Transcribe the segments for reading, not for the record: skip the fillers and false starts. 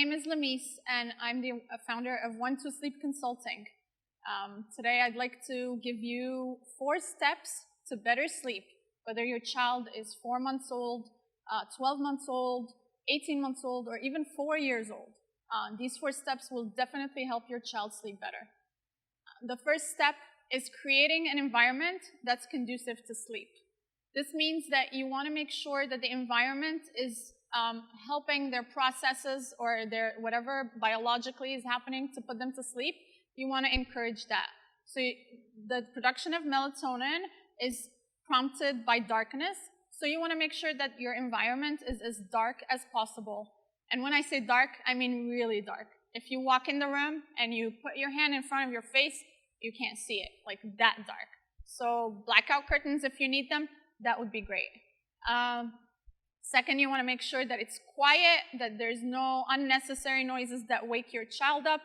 name is Lamis, and I'm the founder of One2Sleep Consulting. Today I'd like to give you 4 steps to better sleep, whether your child is 4 months old, 12 months old, 18 months old, or even 4 years old. These 4 steps will definitely help your child sleep better. The first step is creating an environment that's conducive to sleep. This means that you want to make sure that the environment is helping their processes or their whatever biologically is happening to put them to sleep. You want to encourage that. So the production of melatonin is prompted by darkness. So you want to make sure that your environment is as dark as possible. And when I say dark, I mean really dark. If you walk in the room and you put your hand in front of your face, you can't see it, like that dark. So blackout curtains if you need them, that would be great. Second, you want to make sure that it's quiet, that there's no unnecessary noises that wake your child up.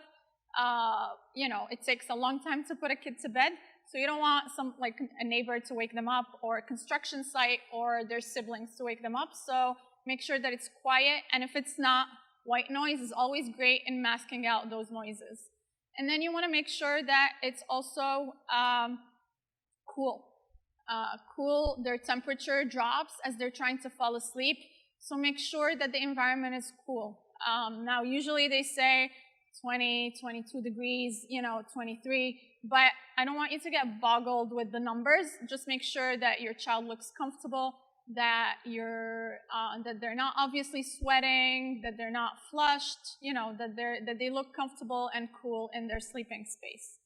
It takes a long time to put a kid to bed, so you don't want a neighbor to wake them up, or a construction site, or their siblings to wake them up. So make sure that it's quiet, and if it's not, white noise is always great in masking out those noises. And then you want to make sure that it's also cool. Their temperature drops as they're trying to fall asleep, so make sure that the environment is cool. Now, usually they say 20, 22 degrees, 23, but I don't want you to get boggled with the numbers. Just make sure that your child looks comfortable, that they're not obviously sweating, that they're not flushed, that they look comfortable and cool in their sleeping space.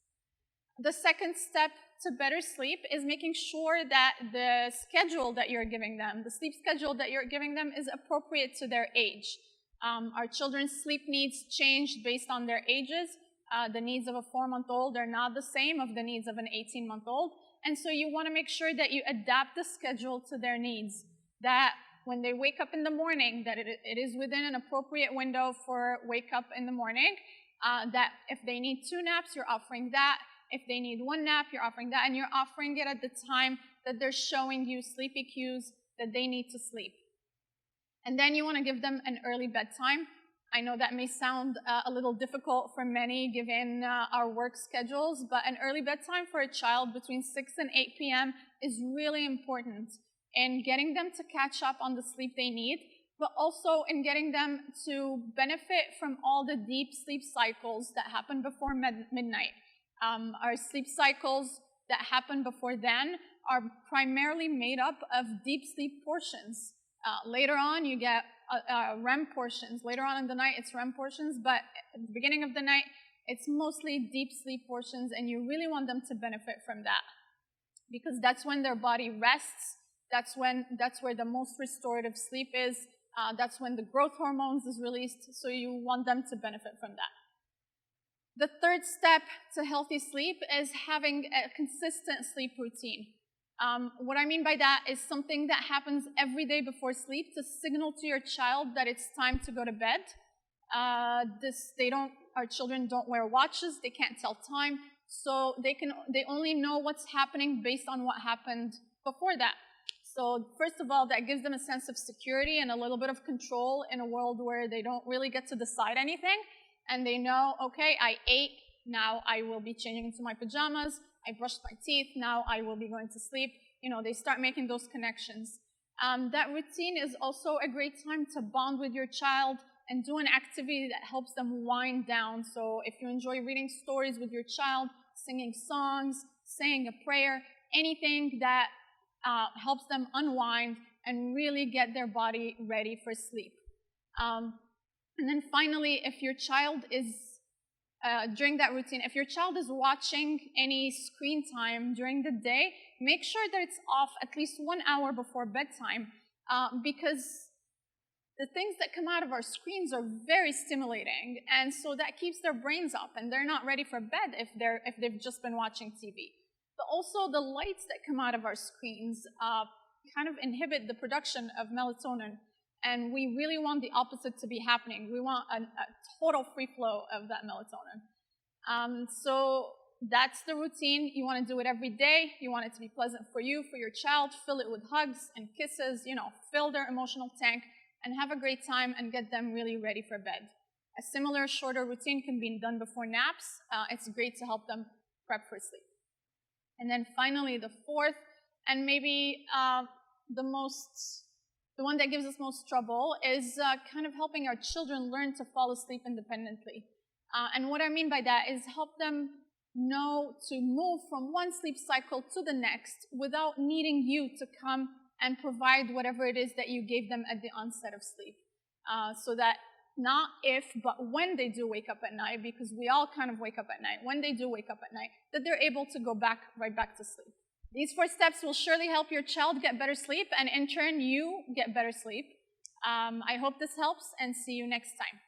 The second step to better sleep is making sure that the schedule that you're giving them, the sleep schedule that you're giving them, is appropriate to their age. Our children's sleep needs change based on their ages. The needs of a 4-month-old are not the same of the needs of an 18-month-old. And so you want to make sure that you adapt the schedule to their needs, that when they wake up in the morning, that it is within an appropriate window for wake up in the morning, that if they need 2 naps, you're offering that. If they need 1 nap, you're offering that, and you're offering it at the time that they're showing you sleepy cues that they need to sleep. And then you want to give them an early bedtime. I know that may sound a little difficult for many given our work schedules, but an early bedtime for a child between 6 and 8 p.m. is really important in getting them to catch up on the sleep they need, but also in getting them to benefit from all the deep sleep cycles that happen before midnight. Our sleep cycles that happen before then are primarily made up of deep sleep portions. Later on, you get REM portions. Later on in the night, it's REM portions, but at the beginning of the night, it's mostly deep sleep portions, and you really want them to benefit from that, because that's when their body rests. That's where the most restorative sleep is. That's when the growth hormones is released, so you want them to benefit from that. The third step to healthy sleep is having a consistent sleep routine. What I mean by that is something that happens every day before sleep to signal to your child that it's time to go to bed. Our children don't wear watches, they can't tell time, so they only know what's happening based on what happened before that. So first of all, that gives them a sense of security and a little bit of control in a world where they don't really get to decide anything. And they know, okay, I ate, now I will be changing into my pajamas. I brushed my teeth, now I will be going to sleep. They start making those connections. That routine is also a great time to bond with your child and do an activity that helps them wind down. So if you enjoy reading stories with your child, singing songs, saying a prayer, anything that helps them unwind and really get their body ready for sleep. And then finally, if your child is, during that routine, if your child is watching any screen time during the day, make sure that it's off at least 1 hour before bedtime, because the things that come out of our screens are very stimulating, and so that keeps their brains up, and they're not ready for bed if they've just been watching TV. But also the lights that come out of our screens kind of inhibit the production of melatonin. And we really want the opposite to be happening. We want a total free flow of that melatonin. So that's the routine. You want to do it every day. You want it to be pleasant for you, for your child. Fill it with hugs and kisses, fill their emotional tank and have a great time and get them really ready for bed. A similar shorter routine can be done before naps. It's great to help them prep for sleep. And then finally, the fourth, and maybe the one that gives us most trouble, is kind of helping our children learn to fall asleep independently. And what I mean by that is help them know to move from one sleep cycle to the next without needing you to come and provide whatever it is that you gave them at the onset of sleep. So that not if, but when they do wake up at night, because we all kind of wake up at night, when they do wake up at night, that they're able to go right back to sleep. These 4 steps will surely help your child get better sleep, and in turn, you get better sleep. I hope this helps, and see you next time.